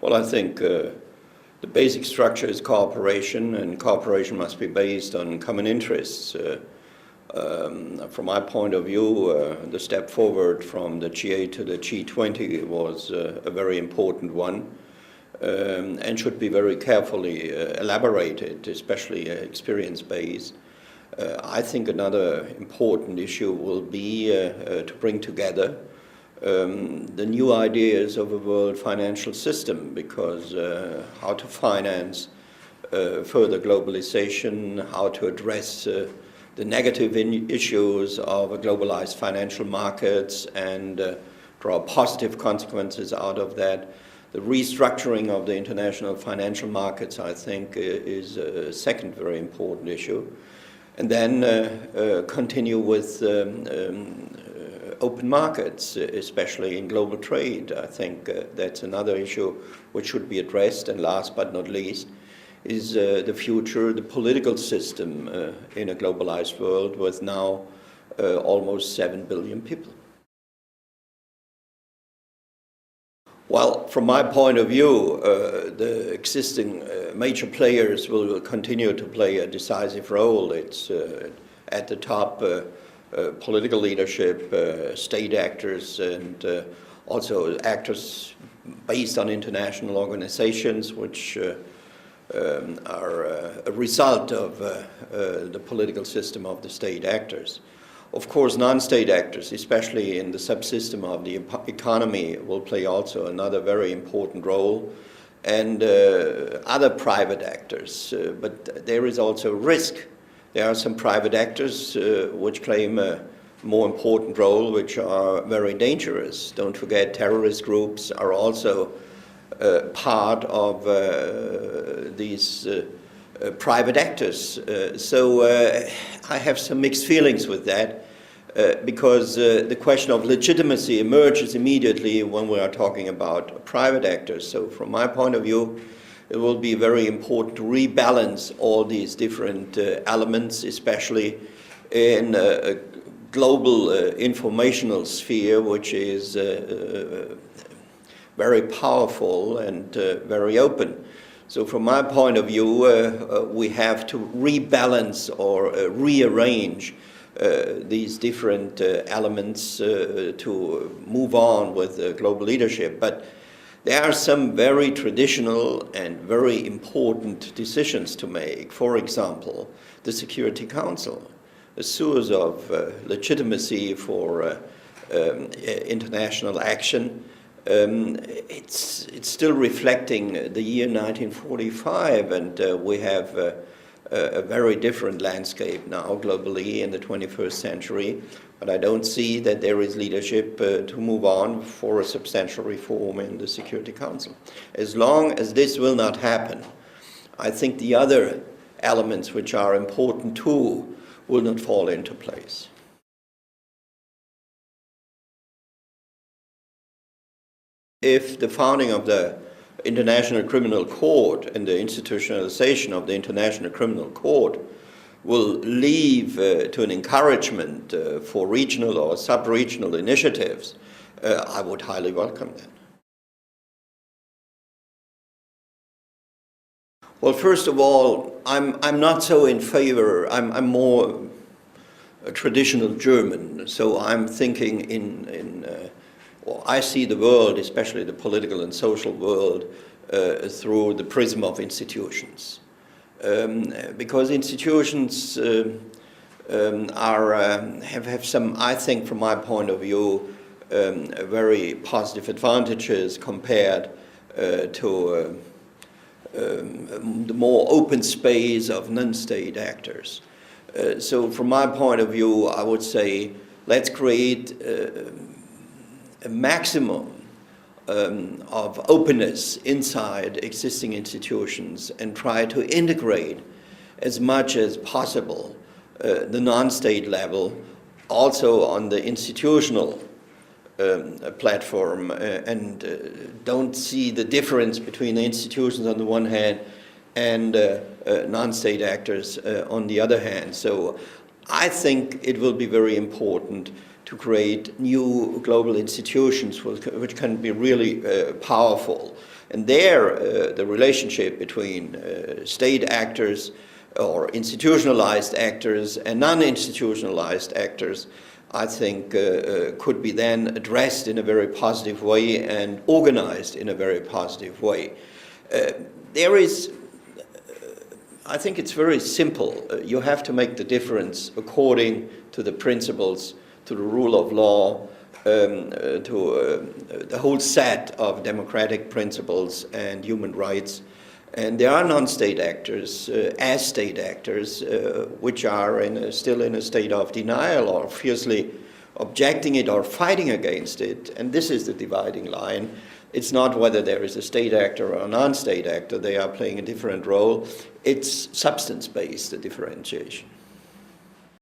Well, I think the basic structure is cooperation, and cooperation must be based on common interests. From my point of view, the step forward from the G8 to the G20 was a very important one, and should be very carefully elaborated, especially experience-based. I think another important issue will be to bring together the new ideas of a world financial system, because how to finance further globalization, how to address the negative issues of globalized financial markets and draw positive consequences out of that. The restructuring of the international financial markets, I think, is a second very important issue. And then continue with open markets, especially in global trade. I think that's another issue which should be addressed. And last but not least is the future, the political system in a globalized world with now almost 7 billion people. Well, from my point of view, the existing major players will continue to play a decisive role. It's at the top political leadership, state actors, and also actors based on international organizations, which are a result of the political system of the state actors. Of course, non-state actors, especially in the subsystem of the economy, will play also another very important role, and other private actors. But there is also risk. There are some private actors which claim a more important role, which are very dangerous. Don't forget, terrorist groups are also part of these private actors. So I have some mixed feelings with that, because the question of legitimacy emerges immediately when we are talking about private actors. So from my point of view, it will be very important to rebalance all these different elements, especially in a global informational sphere, which is very powerful and very open. So from my point of view, we have to rebalance or rearrange these different elements to move on with global leadership. But there are some very traditional and very important decisions to make. For example, the Security Council, a source of legitimacy for international action. It's still reflecting the year 1945, and we have a very different landscape now globally in the 21st century. But I don't see that there is leadership to move on for a substantial reform in the Security Council. As long as this will not happen, I think the other elements which are important too will not fall into place. If the founding of the International Criminal Court and the institutionalization of the International Criminal Court will lead to an encouragement for regional or sub-regional initiatives, I would highly welcome that. Well, first of all, I'm not so in favor. I'm more a traditional German, so I'm thinking well, I see the world, especially the political and social world, through the prism of institutions. Because institutions have some, I think, from my point of view, very positive advantages compared to the more open space of non-state actors. So from my point of view, I would say, let's create a maximum of openness inside existing institutions and try to integrate as much as possible the non-state level also on the institutional platform, and don't see the difference between the institutions on the one hand and non-state actors on the other hand. So I think it will be very important to create new global institutions which can be really powerful. And there, the relationship between state actors or institutionalized actors and non-institutionalized actors, I think, could be then addressed in a very positive way and organized in a very positive way. There is, I think it's very simple. You have to make the difference according to the principles, to the rule of law, to the whole set of democratic principles and human rights. And there are non-state actors, as state actors, which are still in a state of denial or fiercely objecting it or fighting against it. And this is the dividing line. It's not whether there is a state actor or a non-state actor. They are playing a different role. It's substance-based, the differentiation.